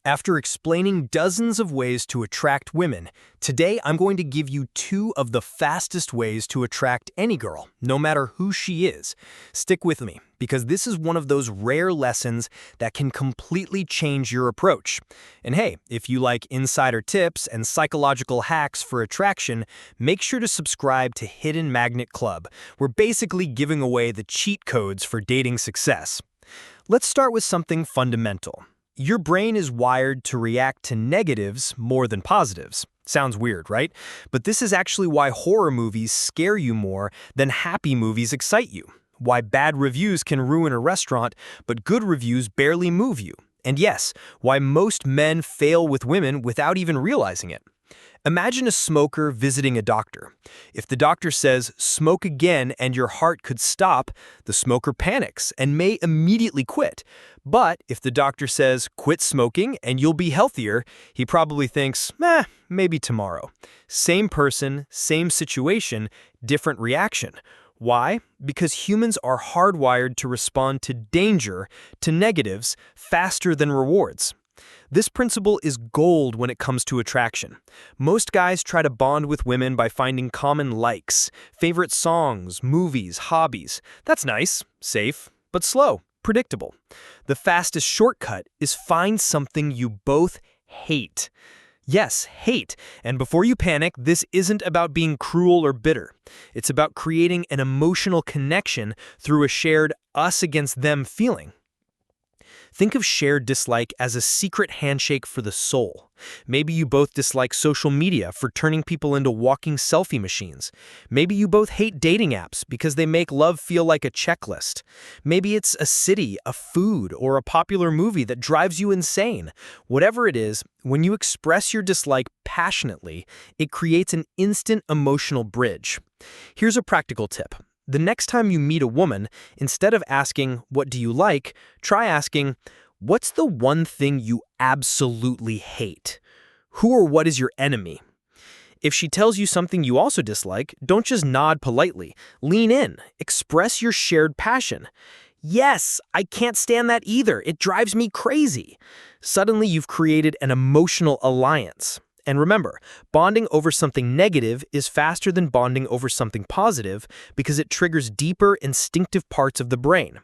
After explaining dozens of ways to attract women, today I'm going to give you 2 of the fastest ways to attract any girl, no matter who she is. Stick with me, because this is one of those rare lessons that can completely change your approach. And hey, if you like insider tips and psychological hacks for attraction, make sure to subscribe to Hidden Magnet Club. We're basically giving away the cheat codes for dating success. Let's start with something fundamental. Your brain is wired to react to negatives more than positives. Sounds weird, right? But this is actually why horror movies scare you more than happy movies excite you. Why bad reviews can ruin a restaurant, but good reviews barely move you. And yes, why most men fail with women without even realizing it. Imagine a smoker visiting a doctor. If the doctor says, "Smoke again and your heart could stop," the smoker panics and may immediately quit. But if the doctor says, "Quit smoking and you'll be healthier," he probably thinks, maybe tomorrow. Same person, same situation, different reaction. Why? Because humans are hardwired to respond to danger, to negatives, faster than rewards. This principle is gold when it comes to attraction. Most guys try to bond with women by finding common likes, favorite songs, movies, hobbies. That's nice, safe, but slow, predictable. The fastest shortcut is find something you both hate. Yes, hate. And before you panic, this isn't about being cruel or bitter. It's about creating an emotional connection through a shared us against them feeling. Think of shared dislike as a secret handshake for the soul. Maybe you both dislike social media for turning people into walking selfie machines. Maybe you both hate dating apps because they make love feel like a checklist. Maybe it's a city, a food, or a popular movie that drives you insane. Whatever it is, when you express your dislike passionately, it creates an instant emotional bridge. Here's a practical tip. The next time you meet a woman, instead of asking, "What do you like?" try asking, "What's the one thing you absolutely hate? Who or what is your enemy?" If she tells you something you also dislike, don't just nod politely. Lean in. Express your shared passion. "Yes, I can't stand that either. It drives me crazy." Suddenly, you've created an emotional alliance. And remember, bonding over something negative is faster than bonding over something positive because it triggers deeper instinctive parts of the brain.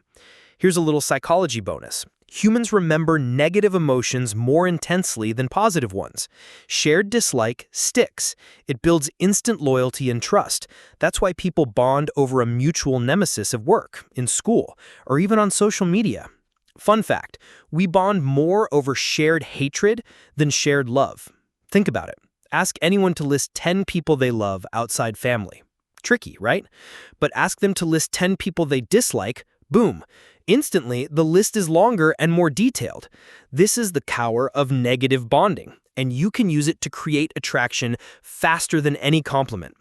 Here's a little psychology bonus. Humans remember negative emotions more intensely than positive ones. Shared dislike sticks. It builds instant loyalty and trust. That's why people bond over a mutual nemesis at work, in school, or even on social media. Fun fact, we bond more over shared hatred than shared love. Think about it. Ask anyone to list 10 people they love outside family. Tricky, right? But ask them to list 10 people they dislike, boom. Instantly, the list is longer and more detailed. This is the power of negative bonding, and you can use it to create attraction faster than any compliment.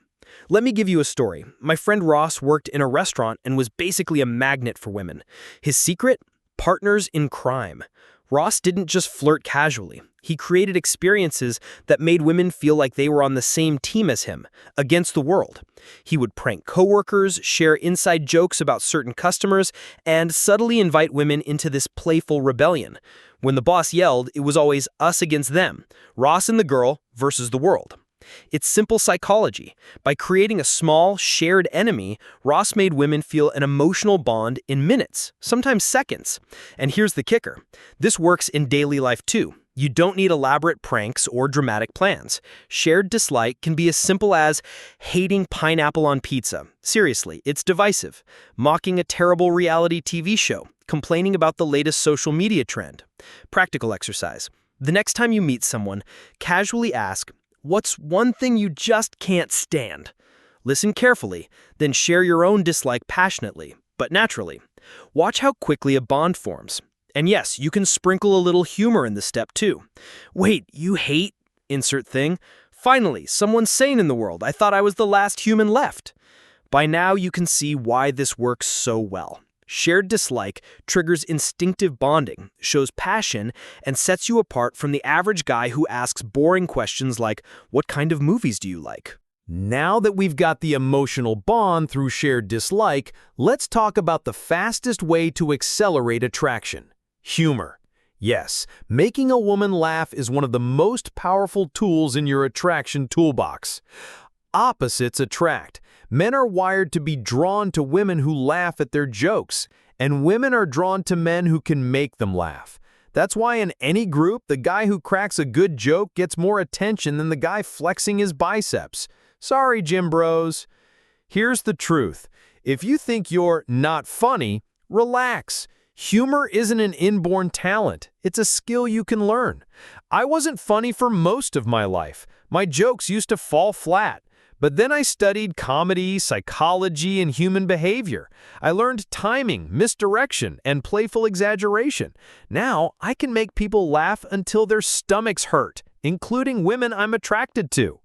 Let me give you a story. My friend Ross worked in a restaurant and was basically a magnet for women. His secret? Partners in crime. Ross didn't just flirt casually. He created experiences that made women feel like they were on the same team as him, against the world. He would prank coworkers, share inside jokes about certain customers, and subtly invite women into this playful rebellion. When the boss yelled, it was always us against them, Ross and the girl versus the world. It's simple psychology. By creating a small, shared enemy, Ross made women feel an emotional bond in minutes, sometimes seconds. And here's the kicker. This works in daily life too. You don't need elaborate pranks or dramatic plans. Shared dislike can be as simple as hating pineapple on pizza. Seriously, it's divisive. Mocking a terrible reality TV show. Complaining about the latest social media trend. Practical exercise. The next time you meet someone, casually ask, "What's one thing you just can't stand?" Listen carefully, then share your own dislike passionately, but naturally. Watch how quickly a bond forms. And yes, you can sprinkle a little humor in this step too. "Wait, you hate insert thing? Finally, someone's sane in the world. I thought I was the last human left." By now, you can see why this works so well. Shared dislike triggers instinctive bonding, shows passion, and sets you apart from the average guy who asks boring questions like, "What kind of movies do you like?" Now that we've got the emotional bond through shared dislike, let's talk about the fastest way to accelerate attraction. Humor. Yes, making a woman laugh is one of the most powerful tools in your attraction toolbox. Opposites attract. Men are wired to be drawn to women who laugh at their jokes, and women are drawn to men who can make them laugh. That's why in any group, the guy who cracks a good joke gets more attention than the guy flexing his biceps. Sorry, gym bros. Here's the truth. If you think you're not funny, relax. Humor isn't an inborn talent. It's a skill you can learn. I wasn't funny for most of my life. My jokes used to fall flat. But then I studied comedy, psychology, and human behavior. I learned timing, misdirection, and playful exaggeration. Now, I can make people laugh until their stomachs hurt, including women I'm attracted to.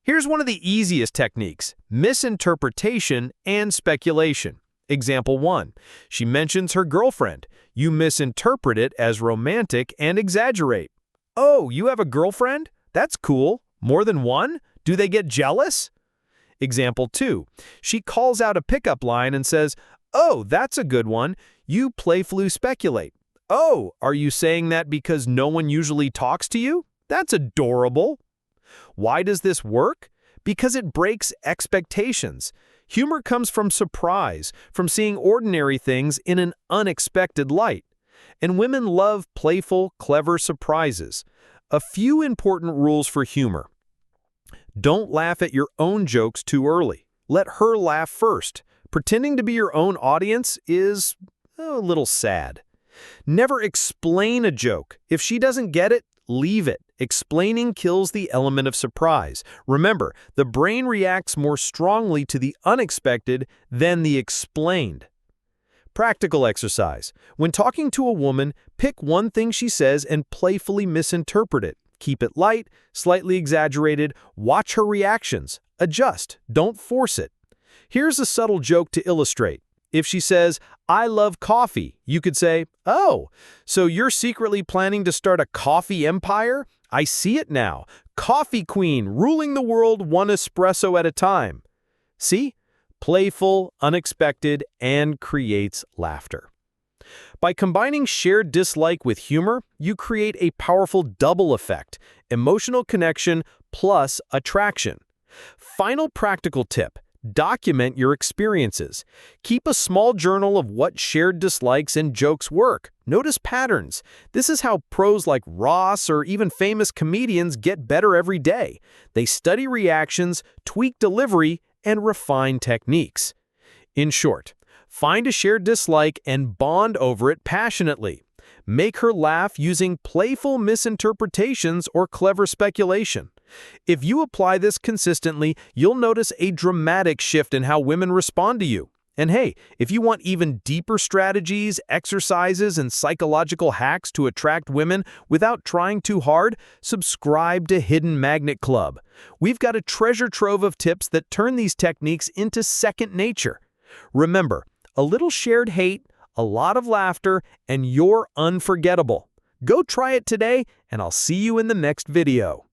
Here's one of the easiest techniques: misinterpretation and speculation. Example 1. She mentions her girlfriend. You misinterpret it as romantic and exaggerate. Oh, you have a girlfriend? That's cool. More than one? Do they get jealous? Example 2. She calls out a pickup line and says, "Oh, that's a good one." You playfully speculate. "Oh, are you saying that because no one usually talks to you? That's adorable." Why does this work? Because it breaks expectations. Humor comes from surprise, from seeing ordinary things in an unexpected light. And women love playful, clever surprises. A few important rules for humor. Don't laugh at your own jokes too early. Let her laugh first. Pretending to be your own audience is a little sad. Never explain a joke. If she doesn't get it, leave it. Explaining kills the element of surprise. Remember, the brain reacts more strongly to the unexpected than the explained. Practical exercise. When talking to a woman, pick one thing she says and playfully misinterpret it. Keep it light, slightly exaggerated. Watch her reactions. Adjust. Don't force it. Here's a subtle joke to illustrate. If she says, "I love coffee," you could say, "Oh, so you're secretly planning to start a coffee empire? I see it now. Coffee queen, ruling the world one espresso at a time." See? Playful, unexpected, and creates laughter. By combining shared dislike with humor, you create a powerful double effect: emotional connection plus attraction. Final practical tip: document your experiences. Keep a small journal of what shared dislikes and jokes work. Notice patterns. This is how pros like Ross or even famous comedians get better every day. They study reactions, tweak delivery, and refine techniques. In short, find a shared dislike and bond over it passionately. Make her laugh using playful misinterpretations or clever speculation. If you apply this consistently, you'll notice a dramatic shift in how women respond to you. And hey, if you want even deeper strategies, exercises, and psychological hacks to attract women without trying too hard, subscribe to Hidden Magnet Club. We've got a treasure trove of tips that turn these techniques into second nature. Remember, a little shared hate, a lot of laughter, and you're unforgettable. Go try it today, and I'll see you in the next video.